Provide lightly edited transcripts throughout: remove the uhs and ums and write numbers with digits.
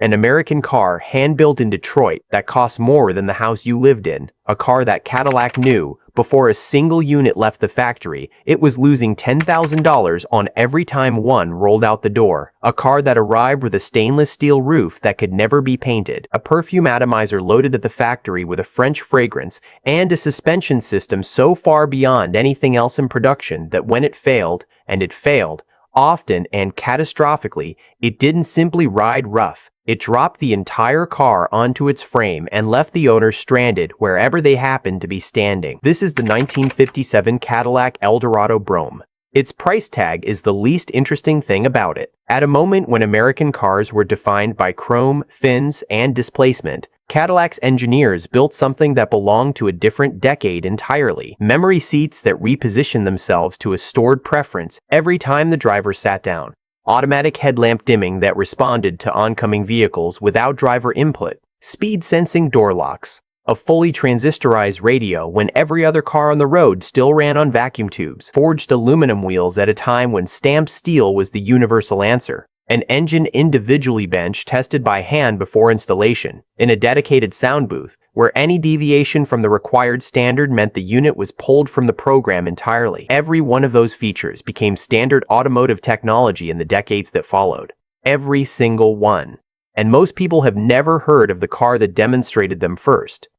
An American car hand-built in Detroit that cost more than the house you lived in. A car that Cadillac knew, before a single unit left the factory, it was losing $10,000 on every time one rolled out the door. A car that arrived with a stainless steel roof that could never be painted. A perfume atomizer loaded at the factory with a French fragrance, and a suspension system so far beyond anything else in production that when it failed, and it failed, often and catastrophically, it didn't simply ride rough. It dropped the entire car onto its frame and left the owner stranded wherever they happened to be standing. This is the 1957 Cadillac Eldorado Brougham. Its price tag is the least interesting thing about it. At a moment when American cars were defined by chrome, fins, and displacement, Cadillac's engineers built something that belonged to a different decade entirely. Memory seats that repositioned themselves to a stored preference every time the driver sat down. Automatic headlamp dimming that responded to oncoming vehicles without driver input. Speed-sensing door locks. A fully transistorized radio when every other car on the road still ran on vacuum tubes. Forged aluminum wheels at a time when stamped steel was the universal answer. An engine individually bench tested by hand before installation, in a dedicated sound booth, where any deviation from the required standard meant the unit was pulled from the program entirely. Every one of those features became standard automotive technology in the decades that followed. Every single one. And most people have never heard of the car that demonstrated them first.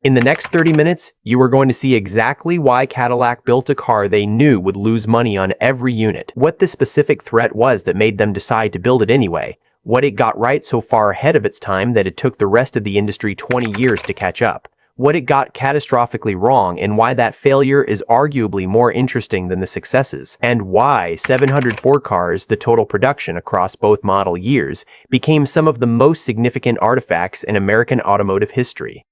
In the next 30 minutes, you are going to see exactly why Cadillac built a car they knew would lose money on every unit, what the specific threat was that made them decide to build it anyway, what it got right so far ahead of its time that it took the rest of the industry 20 years to catch up, what it got catastrophically wrong and why that failure is arguably more interesting than the successes, and why 704 cars, the total production across both model years, became some of the most significant artifacts in American automotive history.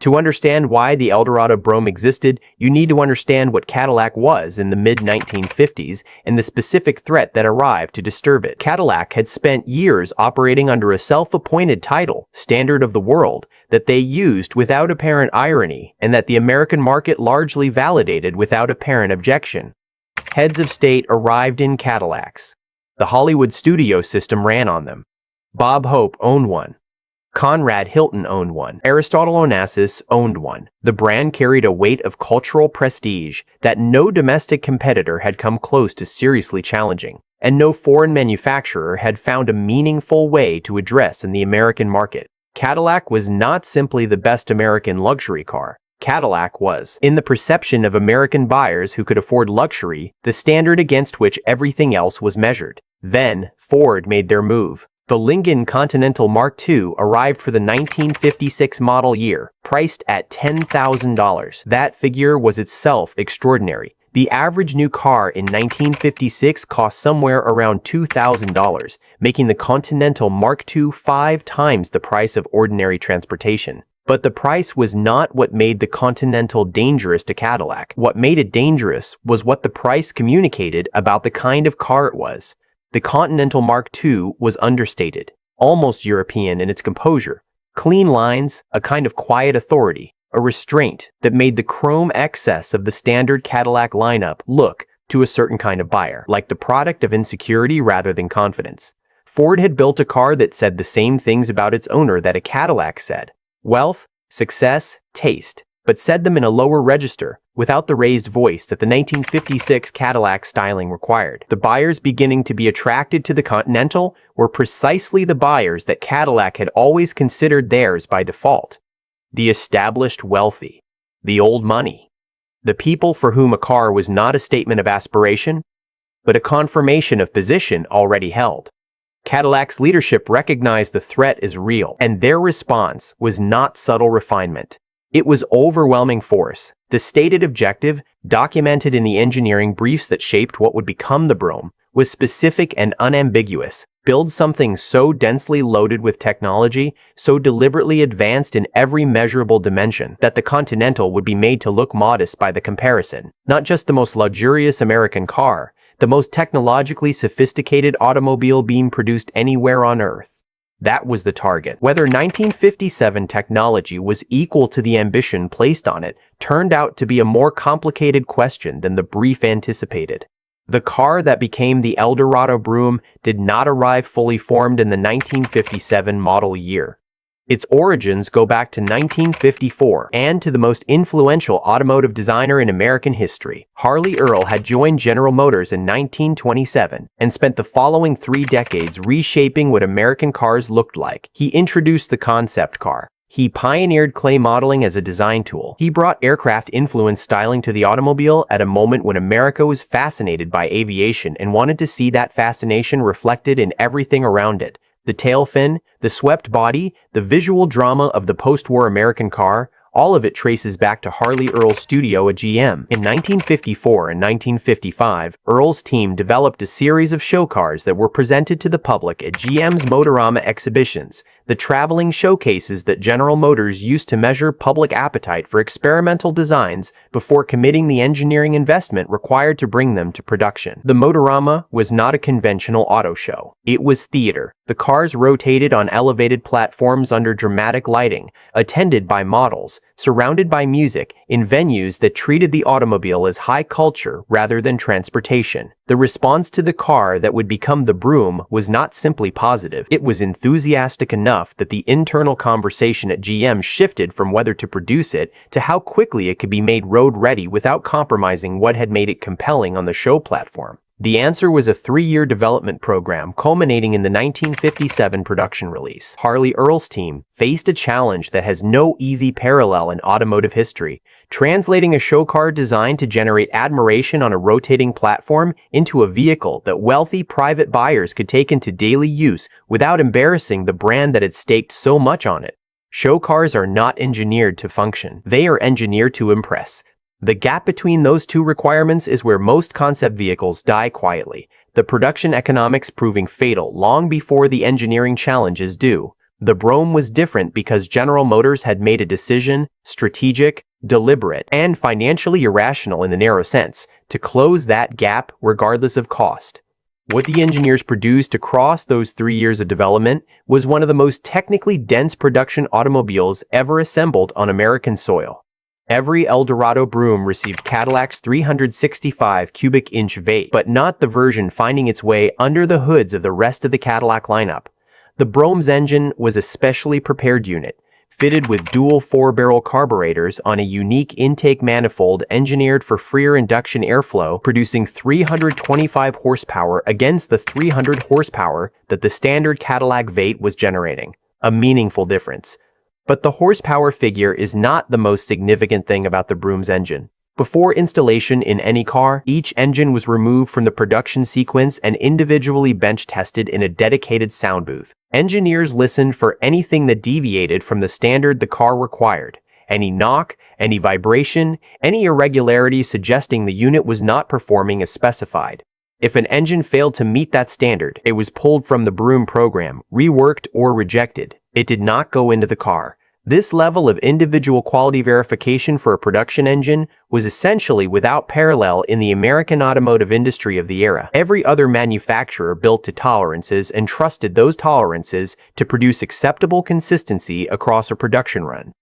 To understand why the Eldorado Brougham existed, you need to understand what Cadillac was in the mid-1950s and the specific threat that arrived to disturb it. Cadillac had spent years operating under a self-appointed title, Standard of the World, that they used without apparent irony and that the American market largely validated without apparent objection. Heads of state arrived in Cadillacs. The Hollywood studio system ran on them. Bob Hope owned one. Conrad Hilton owned one. Aristotle Onassis owned one. The brand carried a weight of cultural prestige that no domestic competitor had come close to seriously challenging, and no foreign manufacturer had found a meaningful way to address in the American market. Cadillac was not simply the best American luxury car. Cadillac was, in the perception of American buyers who could afford luxury, the standard against which everything else was measured. Then, Ford made their move. The Lincoln Continental Mark II arrived for the 1956 model year, priced at $10,000. That figure was itself extraordinary. The average new car in 1956 cost somewhere around $2,000, making the Continental Mark II 5 times the price of ordinary transportation. But the price was not what made the Continental dangerous to Cadillac. What made it dangerous was what the price communicated about the kind of car it was. The Continental Mark II was understated, almost European in its composure. Clean lines, a kind of quiet authority, a restraint that made the chrome excess of the standard Cadillac lineup look, to a certain kind of buyer, like the product of insecurity rather than confidence. Ford had built a car that said the same things about its owner that a Cadillac said. Wealth, success, taste, but said them in a lower register, without the raised voice that the 1956 Cadillac styling required. The buyers beginning to be attracted to the Continental were precisely the buyers that Cadillac had always considered theirs by default. The established wealthy. The old money. The people for whom a car was not a statement of aspiration, but a confirmation of position already held. Cadillac's leadership recognized the threat as real, and their response was not subtle refinement. It was overwhelming force. The stated objective, documented in the engineering briefs that shaped what would become the Brougham, was specific and unambiguous. Build something so densely loaded with technology, so deliberately advanced in every measurable dimension, that the Continental would be made to look modest by the comparison. Not just the most luxurious American car, the most technologically sophisticated automobile being produced anywhere on Earth. That was the target. Whether 1957 technology was equal to the ambition placed on it turned out to be a more complicated question than the brief anticipated. The car that became the Eldorado Brougham did not arrive fully formed in the 1957 model year. Its origins go back to 1954 and to the most influential automotive designer in American history. Harley Earl had joined General Motors in 1927 and spent the following 3 decades reshaping what American cars looked like. He introduced the concept car. He pioneered clay modeling as a design tool. He brought aircraft-influenced styling to the automobile at a moment when America was fascinated by aviation and wanted to see that fascination reflected in everything around it. The tail fin, the swept body, the visual drama of the post-war American car, all of it traces back to Harley Earl's studio at GM. In 1954 and 1955, Earl's team developed a series of show cars that were presented to the public at GM's Motorama exhibitions, the traveling showcases that General Motors used to measure public appetite for experimental designs before committing the engineering investment required to bring them to production. The Motorama was not a conventional auto show. It was theater. The cars rotated on elevated platforms under dramatic lighting, attended by models, surrounded by music, in venues that treated the automobile as high culture rather than transportation. The response to the car that would become the Brougham was not simply positive. It was enthusiastic enough that the internal conversation at GM shifted from whether to produce it to how quickly it could be made road-ready without compromising what had made it compelling on the show platform. The answer was a 3-year development program culminating in the 1957 production release. Harley Earl's team faced a challenge that has no easy parallel in automotive history, translating a show car designed to generate admiration on a rotating platform into a vehicle that wealthy private buyers could take into daily use without embarrassing the brand that had staked so much on it. Show cars are not engineered to function. They are engineered to impress. The gap between those two requirements is where most concept vehicles die quietly, the production economics proving fatal long before the engineering challenges do. The Brougham was different because General Motors had made a decision, strategic, deliberate, and financially irrational in the narrow sense, to close that gap regardless of cost. What the engineers produced across those 3 years of development was one of the most technically dense production automobiles ever assembled on American soil. Every Eldorado Brougham received Cadillac's 365 cubic inch V8, but not the version finding its way under the hoods of the rest of the Cadillac lineup. The Brougham's engine was a specially prepared unit, fitted with dual 4-barrel carburetors on a unique intake manifold engineered for freer induction airflow, producing 325 horsepower against the 300 horsepower that the standard Cadillac V8 was generating. A meaningful difference. But the horsepower figure is not the most significant thing about the Brougham's engine. Before installation in any car, each engine was removed from the production sequence and individually bench-tested in a dedicated sound booth. Engineers listened for anything that deviated from the standard the car required. Any knock, any vibration, any irregularity suggesting the unit was not performing as specified. If an engine failed to meet that standard, it was pulled from the Brougham program, reworked, or rejected. It did not go into the car. This level of individual quality verification for a production engine was essentially without parallel in the American automotive industry of the era. Every other manufacturer built to tolerances and trusted those tolerances to produce acceptable consistency across a production run.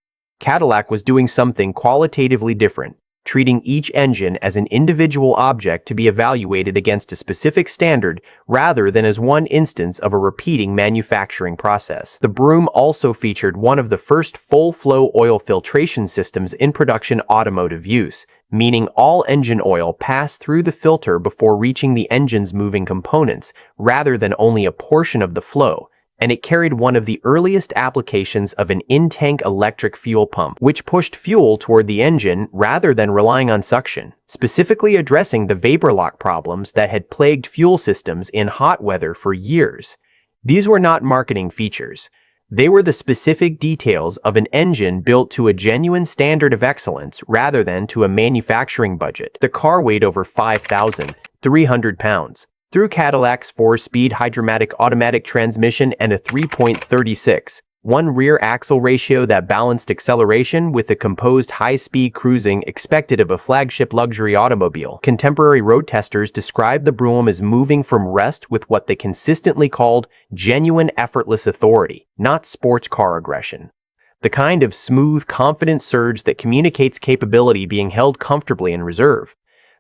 Cadillac was doing something qualitatively different, treating each engine as an individual object to be evaluated against a specific standard rather than as one instance of a repeating manufacturing process. The Brougham also featured one of the first full-flow oil filtration systems in production automotive use, meaning all engine oil passed through the filter before reaching the engine's moving components, rather than only a portion of the flow. And it carried one of the earliest applications of an in-tank electric fuel pump, which pushed fuel toward the engine rather than relying on suction, specifically addressing the vapor lock problems that had plagued fuel systems in hot weather for years. These were not marketing features. They were the specific details of an engine built to a genuine standard of excellence rather than to a manufacturing budget. The car weighed over 5,300 pounds. Through Cadillac's 4-speed hydromatic automatic transmission and a 3.36:1 rear axle ratio that balanced acceleration with the composed high-speed cruising expected of a flagship luxury automobile. Contemporary road testers described the Brougham as moving from rest with what they consistently called genuine effortless authority, not sports car aggression. The kind of smooth, confident surge that communicates capability being held comfortably in reserve.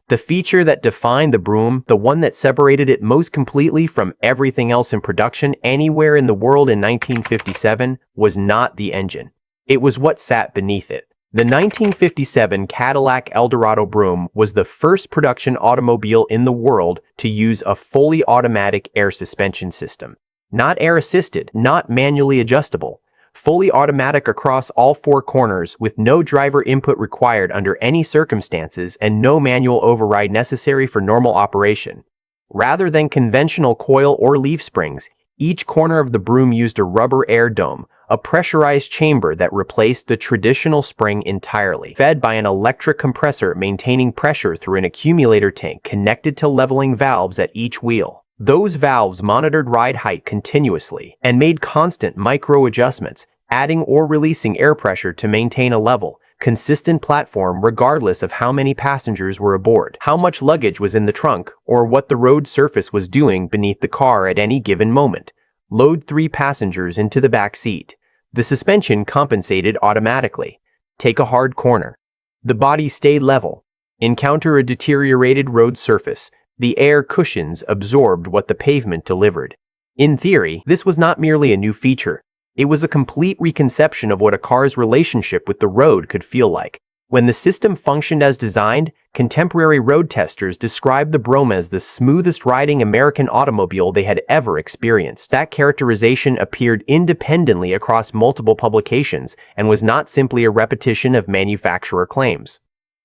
The feature that defined the Brougham, the one that separated it most completely from everything else in production anywhere in the world in 1957, was not the engine. It was what sat beneath it. The 1957 Cadillac Eldorado Brougham was the first production automobile in the world to use a fully automatic air suspension system. Not air-assisted, not manually adjustable. Fully automatic across all four corners with no driver input required under any circumstances and no manual override necessary for normal operation. Rather than conventional coil or leaf springs, each corner of the Brougham used a rubber air dome, a pressurized chamber that replaced the traditional spring entirely, fed by an electric compressor maintaining pressure through an accumulator tank connected to leveling valves at each wheel. Those valves monitored ride height continuously and made constant micro-adjustments, adding or releasing air pressure to maintain a level, consistent platform regardless of how many passengers were aboard, how much luggage was in the trunk, or what the road surface was doing beneath the car at any given moment. Load 3 passengers into the back seat. The suspension compensated automatically. Take a hard corner. The body stayed level. Encounter a deteriorated road surface. The air cushions absorbed what the pavement delivered. In theory, this was not merely a new feature. It was a complete reconception of what a car's relationship with the road could feel like. When the system functioned as designed, contemporary road testers described the Brougham as the smoothest riding American automobile they had ever experienced. That characterization appeared independently across multiple publications and was not simply a repetition of manufacturer claims.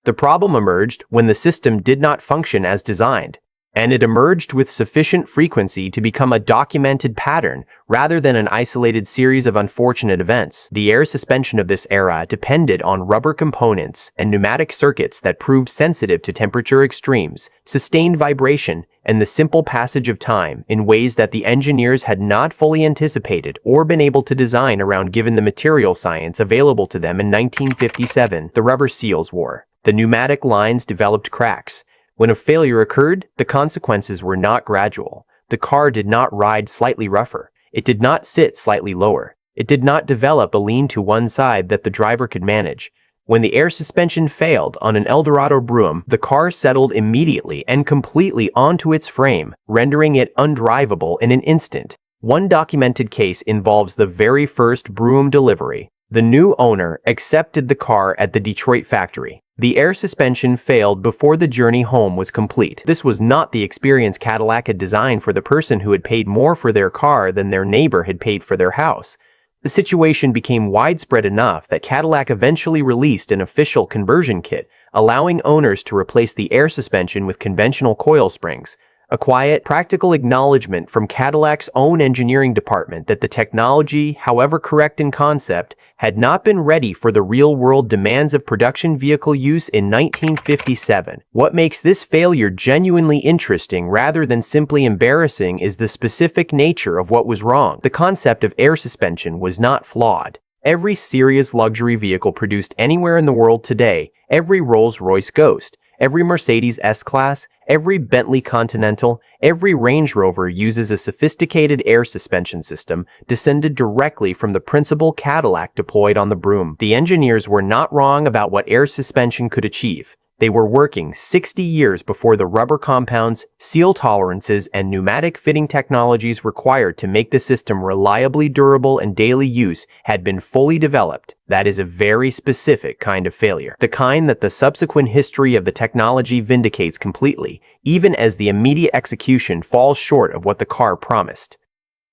The problem emerged when the system did not function as designed, and it emerged with sufficient frequency to become a documented pattern rather than an isolated series of unfortunate events. The air suspension of this era depended on rubber components and pneumatic circuits that proved sensitive to temperature extremes, sustained vibration, and the simple passage of time in ways that the engineers had not fully anticipated or been able to design around given the material science available to them in 1957. The rubber seals wore. The pneumatic lines developed cracks. When a failure occurred, the consequences were not gradual. The car did not ride slightly rougher. It did not sit slightly lower. It did not develop a lean to one side that the driver could manage. When the air suspension failed on an Eldorado Brougham, the car settled immediately and completely onto its frame, rendering it undrivable in an instant. One documented case involves the very first Brougham delivery. The new owner accepted the car at the Detroit factory. The air suspension failed before the journey home was complete. This was not the experience Cadillac had designed for the person who had paid more for their car than their neighbor had paid for their house. The situation became widespread enough that Cadillac eventually released an official conversion kit, allowing owners to replace the air suspension with conventional coil springs. A quiet, practical acknowledgement from Cadillac's own engineering department that the technology, however correct in concept, had not been ready for the real-world demands of production vehicle use in 1957. What makes this failure genuinely interesting rather than simply embarrassing is the specific nature of what was wrong. The concept of air suspension was not flawed. Every serious luxury vehicle produced anywhere in the world today, every Rolls-Royce Ghost, every Mercedes S-Class, every Bentley Continental, every Range Rover uses a sophisticated air suspension system descended directly from the principal Cadillac deployed on the Brougham. The engineers were not wrong about what air suspension could achieve. They were working 60 years before the rubber compounds, seal tolerances, and pneumatic fitting technologies required to make the system reliably durable and daily use had been fully developed. That is a very specific kind of failure. The kind that the subsequent history of the technology vindicates completely, even as the immediate execution falls short of what the car promised.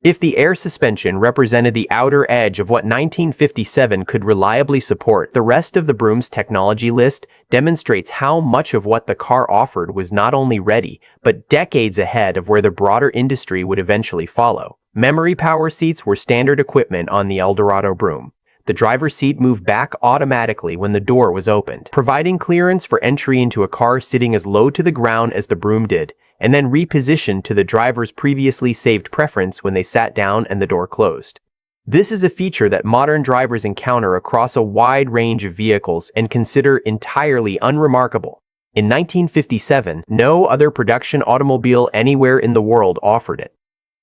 If the air suspension represented the outer edge of what 1957 could reliably support, the rest of the Brougham's technology list demonstrates how much of what the car offered was not only ready, but decades ahead of where the broader industry would eventually follow. Memory power seats were standard equipment on the Eldorado Brougham. The driver's seat moved back automatically when the door was opened, providing clearance for entry into a car sitting as low to the ground as the Brougham did, and then repositioned to the driver's previously saved preference when they sat down and the door closed. This is a feature that modern drivers encounter across a wide range of vehicles and consider entirely unremarkable. In 1957, no other production automobile anywhere in the world offered it.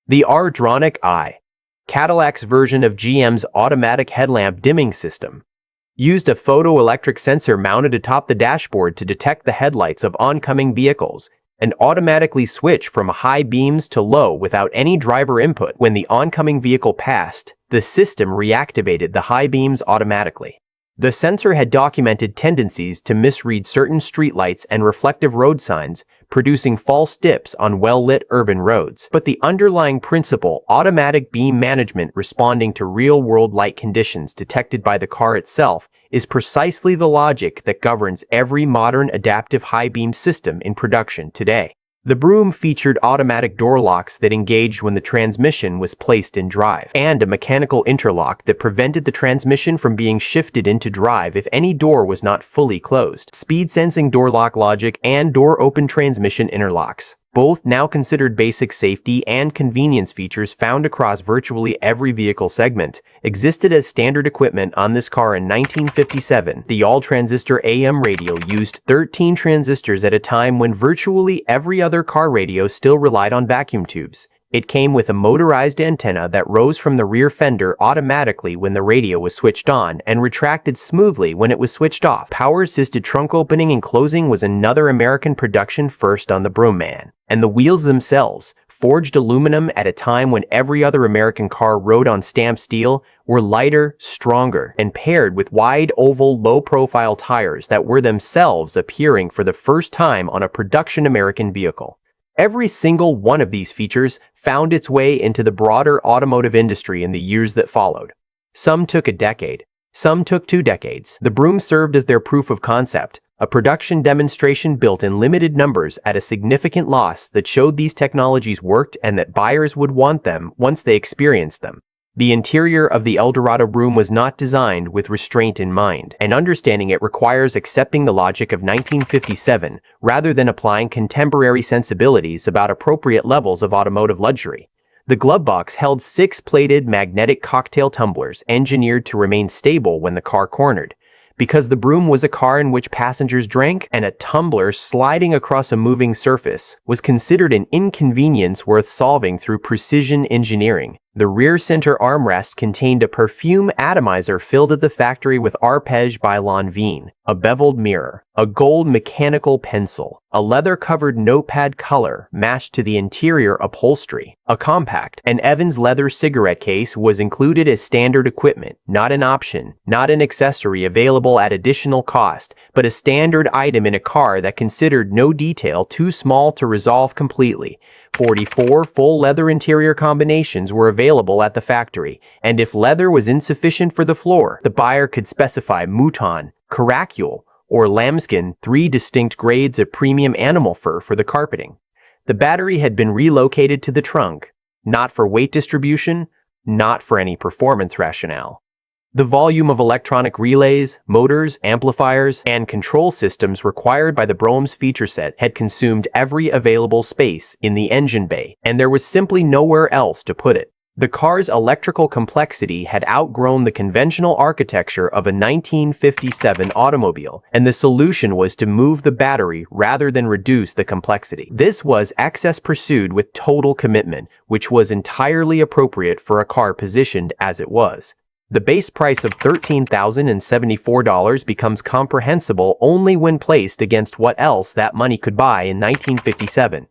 The Ardronic Eye, Cadillac's version of GM's automatic headlamp dimming system. used a photoelectric sensor mounted atop the dashboard to detect the headlights of oncoming vehicles, and automatically switch from high beams to low without any driver input. When the oncoming vehicle passed, the system reactivated the high beams automatically. The sensor had documented tendencies to misread certain streetlights and reflective road signs, producing false dips on well-lit urban roads. But the underlying principle, automatic beam management responding to real-world light conditions detected by the car itself, is precisely the logic that governs every modern adaptive high-beam system in production today. The Brougham featured automatic door locks that engaged when the transmission was placed in drive, and a mechanical interlock that prevented the transmission from being shifted into drive if any door was not fully closed. Speed-sensing door lock logic and door-open transmission interlocks, both now considered basic safety and convenience features found across virtually every vehicle segment, existed as standard equipment on this car in 1957. The all-transistor AM radio used 13 transistors at a time when virtually every other car radio still relied on vacuum tubes. It came with a motorized antenna that rose from the rear fender automatically when the radio was switched on and retracted smoothly when it was switched off. Power-assisted trunk opening and closing was another American production first on the Brougham. And the wheels themselves, forged aluminum at a time when every other American car rode on stamped steel, were lighter, stronger, and paired with wide oval low-profile tires that were themselves appearing for the first time on a production American vehicle. Every single one of these features found its way into the broader automotive industry in the years that followed. Some took a decade, some took 2 decades. The Brougham served as their proof of concept, a production demonstration built in limited numbers at a significant loss that showed these technologies worked and that buyers would want them once they experienced them. The interior of the Eldorado Brougham was not designed with restraint in mind, and understanding it requires accepting the logic of 1957 rather than applying contemporary sensibilities about appropriate levels of automotive luxury. The glove box held 6 plated magnetic cocktail tumblers engineered to remain stable when the car cornered. Because the Brougham was a car in which passengers drank, and a tumbler sliding across a moving surface was considered an inconvenience worth solving through precision engineering. The rear center armrest contained a perfume atomizer filled at the factory with arpège by Lanvin, a beveled mirror, a gold mechanical pencil, a leather-covered notepad color matched to the interior upholstery. A compact and Evans leather cigarette case was included as standard equipment, not an option, not an accessory available at additional cost, but a standard item in a car that considered no detail too small to resolve completely. 44 full leather interior combinations were available at the factory, and if leather was insufficient for the floor, the buyer could specify mouton, caracule, or lambskin, 3 distinct grades of premium animal fur for the carpeting. The battery had been relocated to the trunk, not for weight distribution, not for any performance rationale. The volume of electronic relays, motors, amplifiers, and control systems required by the Brougham's feature set had consumed every available space in the engine bay, and there was simply nowhere else to put it. The car's electrical complexity had outgrown the conventional architecture of a 1957 automobile, and the solution was to move the battery rather than reduce the complexity. This was excess pursued with total commitment, which was entirely appropriate for a car positioned as it was. The base price of $13,074 becomes comprehensible only when placed against what else that money could buy in 1957.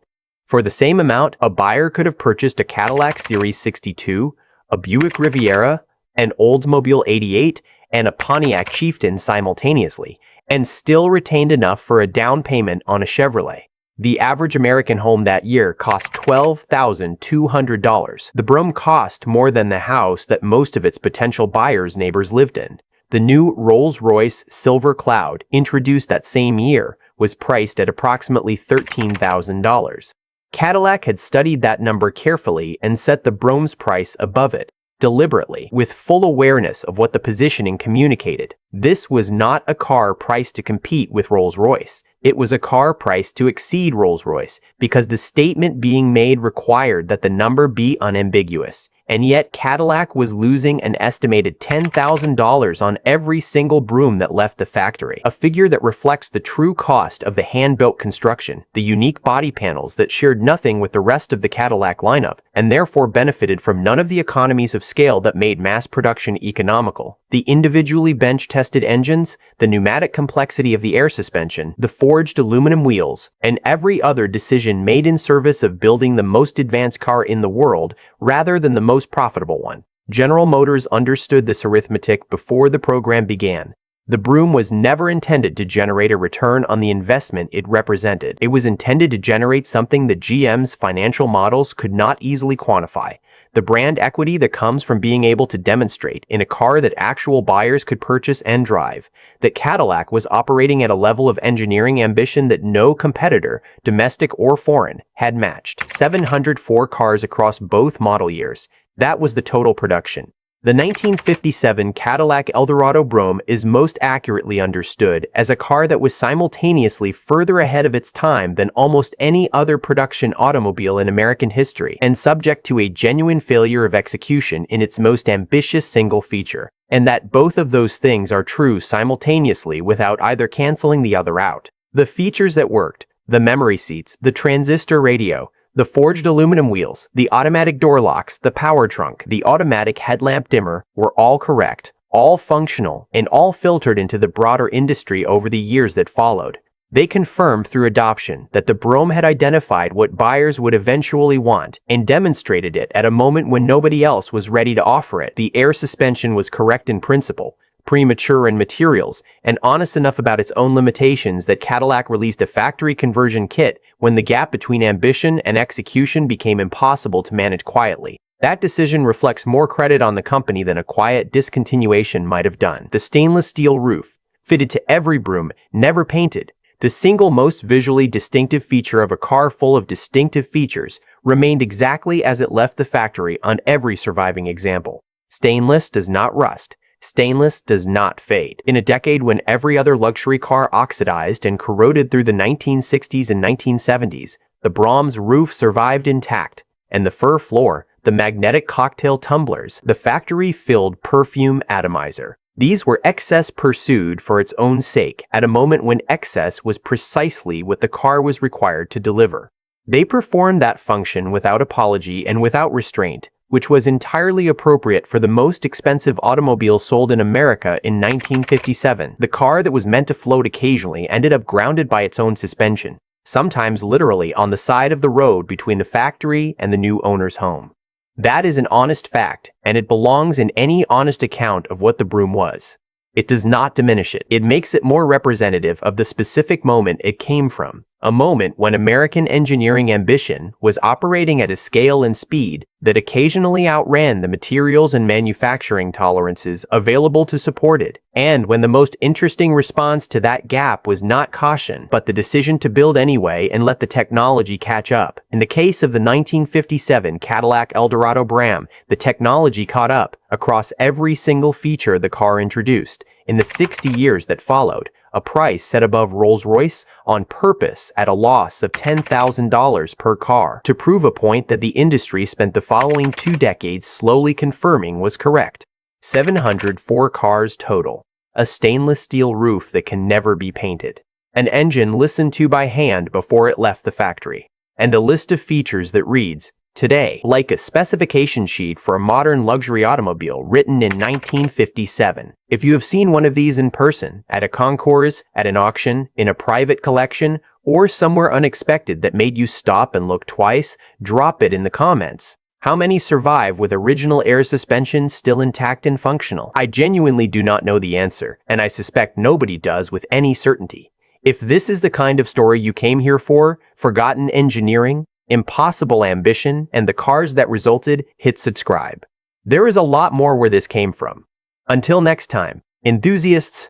For the same amount, a buyer could have purchased a Cadillac Series 62, a Buick Riviera, an Oldsmobile 88, and a Pontiac Chieftain simultaneously, and still retained enough for a down payment on a Chevrolet. The average American home that year cost $12,200. The Brougham cost more than the house that most of its potential buyers' neighbors lived in. The new Rolls-Royce Silver Cloud, introduced that same year, was priced at approximately $13,000. Cadillac had studied that number carefully and set the Brougham's price above it, deliberately, with full awareness of what the positioning communicated. This was not a car priced to compete with Rolls-Royce. It was a car priced to exceed Rolls-Royce, because the statement being made required that the number be unambiguous. And yet Cadillac was losing an estimated $10,000 on every single Brougham that left the factory, a figure that reflects the true cost of the hand-built construction, the unique body panels that shared nothing with the rest of the Cadillac lineup, and therefore benefited from none of the economies of scale that made mass production economical. The individually bench-tested engines, the pneumatic complexity of the air suspension, the forged aluminum wheels, and every other decision made in service of building the most advanced car in the world rather than the most profitable one. General Motors understood this arithmetic before the program began. The Brougham was never intended to generate a return on the investment it represented. It was intended to generate something that GM's financial models could not easily quantify. The brand equity that comes from being able to demonstrate in a car that actual buyers could purchase and drive, that Cadillac was operating at a level of engineering ambition that no competitor, domestic or foreign, had matched. 704 cars across both model years. That was the total production. The 1957 Cadillac Eldorado Brougham is most accurately understood as a car that was simultaneously further ahead of its time than almost any other production automobile in American history, and subject to a genuine failure of execution in its most ambitious single feature, and that both of those things are true simultaneously without either canceling the other out. The features that worked, the memory seats, the transistor radio, the forged aluminum wheels, the automatic door locks, the power trunk, the automatic headlamp dimmer were all correct, all functional, and all filtered into the broader industry over the years that followed. They confirmed through adoption that the Brougham had identified what buyers would eventually want and demonstrated it at a moment when nobody else was ready to offer it. The air suspension was correct in principle, premature in materials, and honest enough about its own limitations that Cadillac released a factory conversion kit when the gap between ambition and execution became impossible to manage quietly. That decision reflects more credit on the company than a quiet discontinuation might have done. The stainless steel roof, fitted to every Brougham, never painted, the single most visually distinctive feature of a car full of distinctive features, remained exactly as it left the factory on every surviving example. Stainless does not rust. Stainless does not fade. In a decade when every other luxury car oxidized and corroded through the 1960s and 1970s, the Brougham's roof survived intact, and the fur floor, the magnetic cocktail tumblers, the factory-filled perfume atomizer. These were excess pursued for its own sake at a moment when excess was precisely what the car was required to deliver. They performed that function without apology and without restraint, which was entirely appropriate for the most expensive automobile sold in America in 1957. The car that was meant to float occasionally ended up grounded by its own suspension, sometimes literally on the side of the road between the factory and the new owner's home. That is an honest fact, and it belongs in any honest account of what the Brougham was. It does not diminish it. It makes it more representative of the specific moment it came from, a moment when American engineering ambition was operating at a scale and speed that occasionally outran the materials and manufacturing tolerances available to support it, and when the most interesting response to that gap was not caution, but the decision to build anyway and let the technology catch up. In the case of the 1957 Cadillac Eldorado Brougham, the technology caught up across every single feature the car introduced. In the 60 years that followed, a price set above Rolls-Royce on purpose at a loss of $10,000 per car to prove a point that the industry spent the following 2 decades slowly confirming was correct. 704 cars total. A stainless steel roof that can never be painted. An engine listened to by hand before it left the factory. And a list of features that reads, today, like a specification sheet for a modern luxury automobile written in 1957. If you have seen one of these in person, at a concours, at an auction, in a private collection, or somewhere unexpected that made you stop and look twice, drop it in the comments. How many survive with original air suspension still intact and functional? I genuinely do not know the answer, and I suspect nobody does with any certainty. If this is the kind of story you came here for, forgotten engineering, impossible ambition, and the cars that resulted, hit subscribe. There is a lot more where this came from. Until next time, enthusiasts,